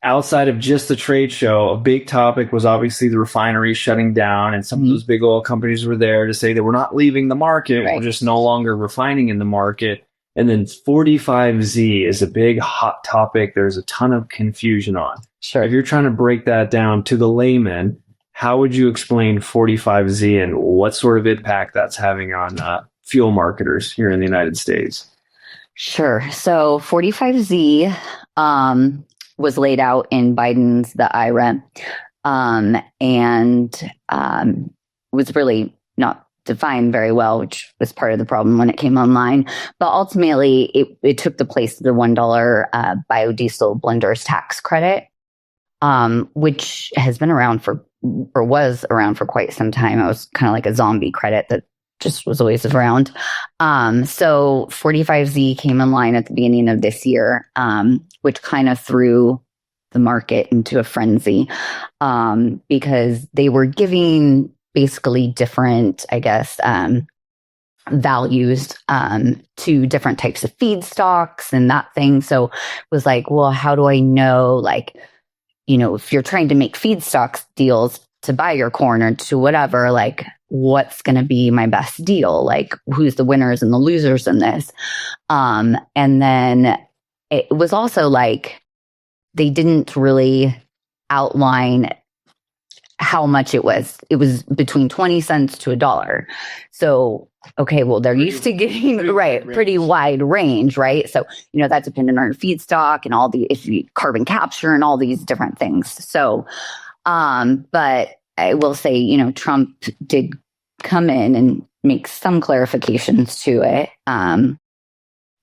outside of just the trade show, a big topic was obviously the refineries shutting down, and some of those big oil companies were there to say that we're not leaving the market, we're just no longer refining in the market. And then 45Z is a big hot topic. There's a ton of confusion on. Sure. If you're trying to break that down to the layman, how would you explain 45Z and what sort of impact that's having on fuel marketers here in the United States? Sure. So 45Z was laid out in Biden's the IRA, and was really not defined very well, which was part of the problem when it came online. But ultimately, it took the place of the $1 biodiesel blenders tax credit, which has been around or was around for quite some time. It was kind of like a zombie credit that just was always around. So 45Z came in line at the beginning of this year, which kind of threw the market into a frenzy, because they were giving basically different, I guess, values to different types of feedstocks and that thing. So it was like, well, how do I know, like, if you're trying to make feedstocks deals to buy your corn or to whatever, like, what's going to be my best deal? Like, who's the winners and the losers in this? And then it was also like, they didn't really outline how much it was. It was between 20 cents to $1. So, okay, well, they're used to getting, pretty wide range, right? So, that depended on feedstock and all the carbon capture and all these different things. So, but I will say, Trump did come in and make some clarifications to it,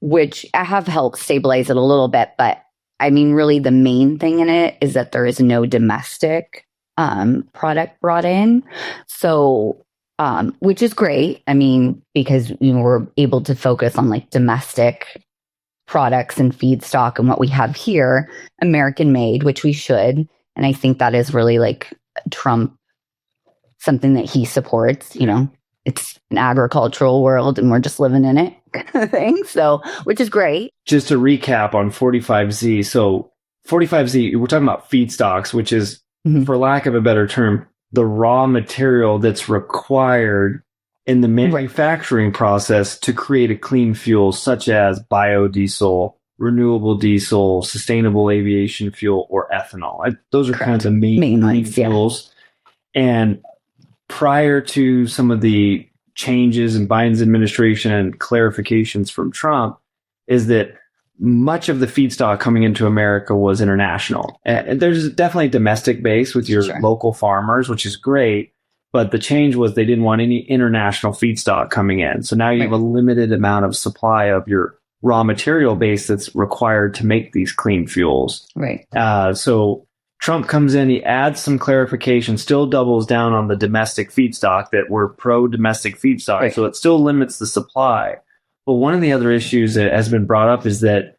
which have helped stabilize it a little bit. But I mean, really, the main thing in it is that there is no domestic product brought in. So, which is great. I mean, because we're able to focus on like domestic products and feedstock and what we have here, American made, which we should. And I think that is really like Trump, something that he supports. It's an agricultural world and we're just living in it kind of thing. So, which is great. Just to recap on 45Z. So 45Z, we're talking about feedstocks, which is, for lack of a better term, the raw material that's required in the manufacturing process to create a clean fuel, such as biodiesel, renewable diesel, sustainable aviation fuel, or ethanol. Those are kind of the main ones, fuels. Yeah. And prior to some of the changes in Biden's administration and clarifications from Trump, is that much of the feedstock coming into America was international. And there's definitely a domestic base with your local farmers, which is great. But the change was they didn't want any international feedstock coming in. So now you have a limited amount of supply of your raw material base that's required to make these clean fuels. Right. So Trump comes in, he adds some clarification, still doubles down on the domestic feedstock, that we're pro-domestic feedstock. Right. So it still limits the supply. But one of the other issues that has been brought up is that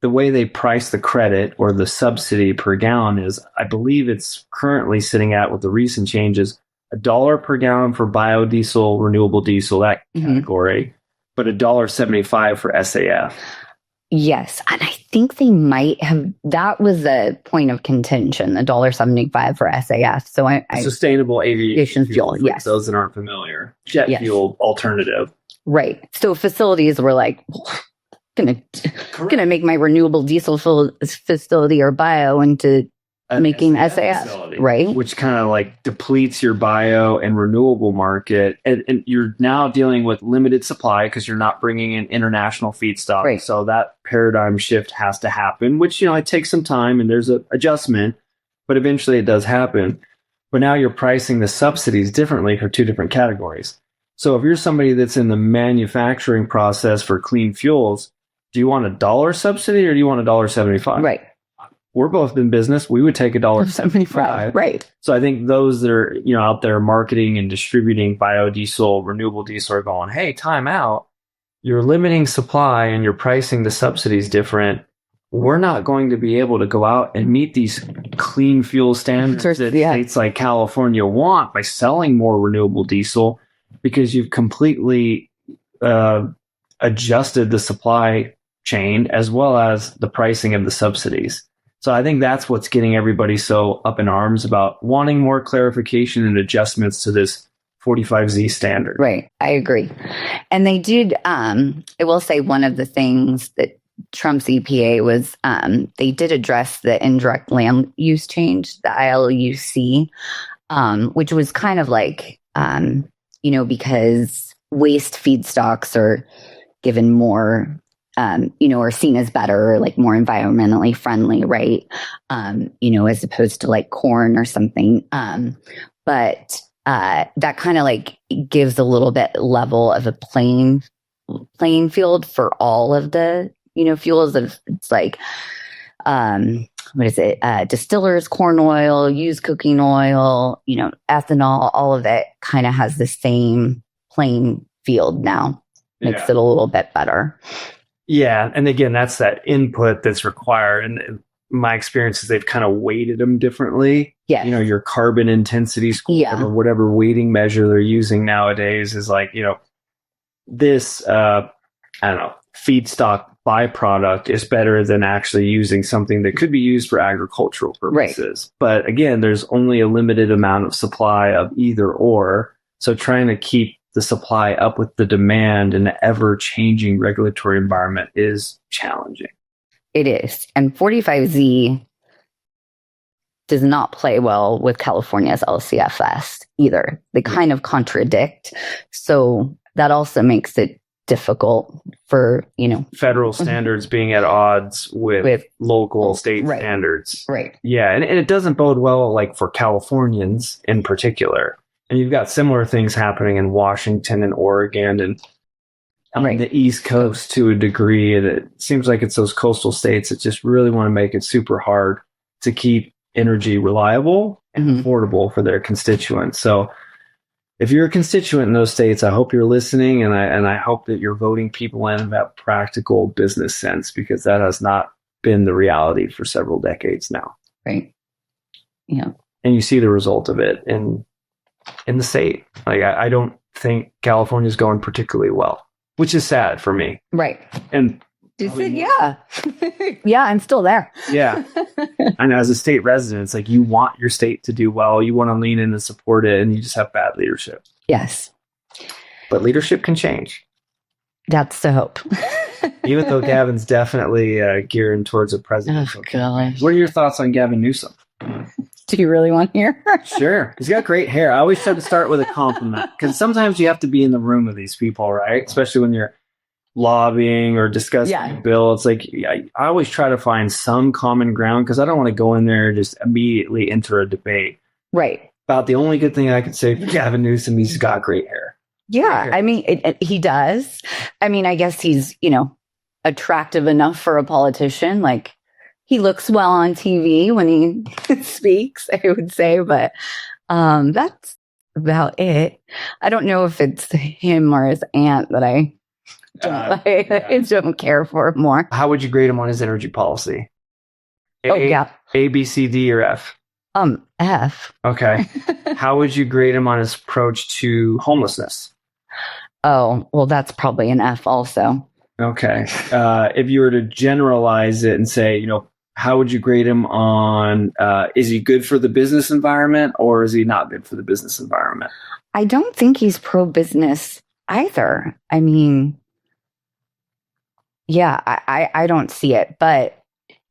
the way they price the credit or the subsidy per gallon is, I believe it's currently sitting at, with the recent changes, $1 per gallon for biodiesel, renewable diesel, that category, but $1.75 for SAF. Yes. And I think they might have, that was a point of contention, $1.75 for SAF. So sustainable aviation fuel, yes. For those that aren't familiar, jet fuel alternative. Right. So facilities were like, gonna make my renewable diesel facility or bio into making SAF, right? Which kind of like depletes your bio and renewable market. And you're now dealing with limited supply because you're not bringing in international feedstock. Right. So that paradigm shift has to happen, which, it takes some time and there's an adjustment, but eventually it does happen. But now you're pricing the subsidies differently for two different categories. So if you're somebody that's in the manufacturing process for clean fuels, do you want $1 subsidy or do you want $1.75? Right. We're both in business. We would take $1.75. Right. So I think those that are, out there marketing and distributing biodiesel, renewable diesel are going, hey, time out. You're limiting supply and you're pricing the subsidies different. We're not going to be able to go out and meet these clean fuel standards that states like California want by selling more renewable diesel, because you've completely adjusted the supply chain as well as the pricing of the subsidies. So I think that's what's getting everybody so up in arms about wanting more clarification and adjustments to this 45Z standard. Right. I agree. And they did, I will say one of the things that Trump's EPA was, they did address the indirect land use change, the ILUC, which was kind of like, because waste feedstocks are given more, are seen as better, like more environmentally friendly, right? As opposed to like corn or something. But that kind of like gives a little bit level of a playing field for all of the, fuels. It's like, what is it? Distillers corn oil, used cooking oil, ethanol, all of it kind of has the same playing field now. Makes it a little bit better. Yeah. And again, that's that input that's required. And my experience is they've kind of weighted them differently. Yeah. Your carbon intensity score or whatever weighting measure they're using nowadays is like, this, feedstock byproduct is better than actually using something that could be used for agricultural purposes. Right. But again, there's only a limited amount of supply of either or. So trying to keep the supply up with the demand in an ever-changing regulatory environment is challenging. It is. And 45Z does not play well with California's LCFS either. They kind of contradict. So that also makes it difficult for, federal standards being at odds with local state standards. Right. Yeah. And it doesn't bode well, like for Californians in particular. And you've got similar things happening in Washington and Oregon and on the East Coast to a degree. And it seems like it's those coastal states that just really want to make it super hard to keep energy reliable and affordable for their constituents. So if you're a constituent in those states, I hope you're listening, and I hope that you're voting people in about practical business sense, because that has not been the reality for several decades now. Right. Yeah. And you see the result of it in the state. Like I don't think California's going particularly well, which is sad for me. Right. And yeah. Yeah, I'm still there. Yeah. And as a state resident, it's like you want your state to do well. You want to lean in and support it, and you just have bad leadership. Yes. But leadership can change. That's the hope. Even though Gavin's definitely gearing towards a presidential. Oh, gosh. What are your thoughts on Gavin Newsom? Do you really want to hear? Sure. He's got great hair. I always try to start with a compliment, because sometimes you have to be in the room with these people, right? Especially when you're lobbying or discussing a bill. It's like I always try to find some common ground, because I don't want to go in there and just immediately enter a debate. Right. About the only good thing I could say for Gavin Newsom, he's got great hair. Yeah. I mean, he does. I mean, I guess he's, attractive enough for a politician. Like, he looks well on TV when he speaks, I would say, but that's about it. I don't know if it's him or his aunt that I don't care for more. How would you grade him on his energy policy? A, B, C, D, or F? F. Okay. How would you grade him on his approach to homelessness? Oh, well, that's probably an F also. Okay. If you were to generalize it and say, how would you grade him on, is he good for the business environment, or is he not good for the business environment? I don't think he's pro-business either. I mean, yeah, I don't see it, but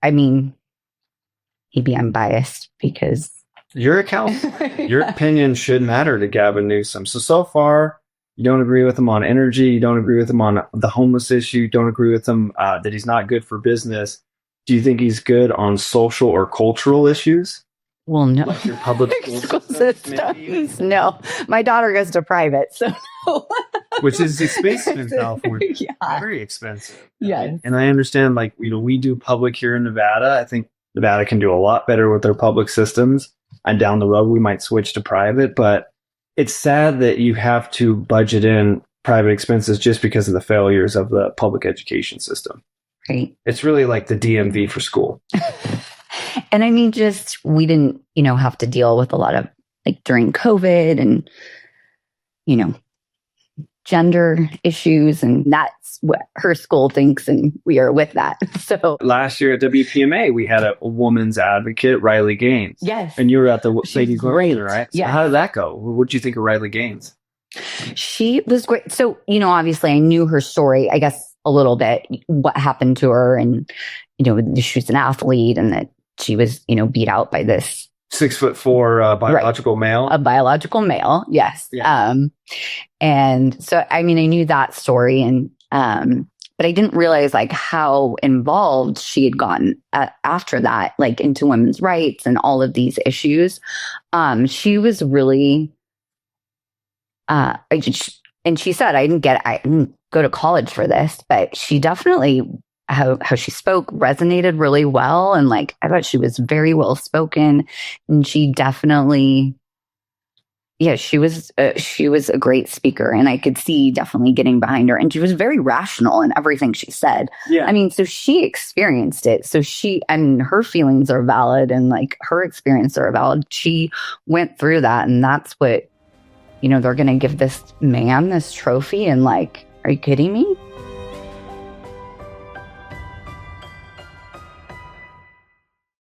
I mean, maybe I'm biased because you're a counselor. Your opinion should matter to Gavin Newsom. So far, you don't agree with him on energy. You don't agree with him on the homeless issue. You don't agree with him that he's not good for business. Do you think he's good on social or cultural issues? Well, no. Like your public school systems? No. My daughter goes to private, so no. Which is expensive in California. Yeah. Very expensive. Yeah. And I understand, we do public here in Nevada. I think Nevada can do a lot better with their public systems. And down the road, we might switch to private. But it's sad that you have to budget in private expenses just because of the failures of the public education system. Right. It's really like the DMV for school. And I mean, we didn't, have to deal with a lot of during COVID and, gender issues, and that's what her school thinks, and we are with that. So last year at WPMA, we had a woman's advocate, Riley Gaines. Yes. And you were at the Ladies great, right? So yes. how did that go? What did you think of Riley Gaines? She was great. So, obviously I knew her story, I guess, a little bit, what happened to her, and, she was an athlete, and that she was, beat out by this 6'4" biological male. A biological male, yes. Yeah. And so, I knew that story, and but I didn't realize like how involved she had gotten after that, like into women's rights and all of these issues. She was really, and she said, I didn't go to college for this, but she definitely, how she spoke resonated really well. And like, I thought she was very well spoken, and she definitely, she was a great speaker, and I could see definitely getting behind her. And she was very rational in everything she said. Yeah. So she experienced it. So her feelings are valid, and like her experience are valid. She went through that, and that's what, they're going to give this man this trophy. And like, are you kidding me?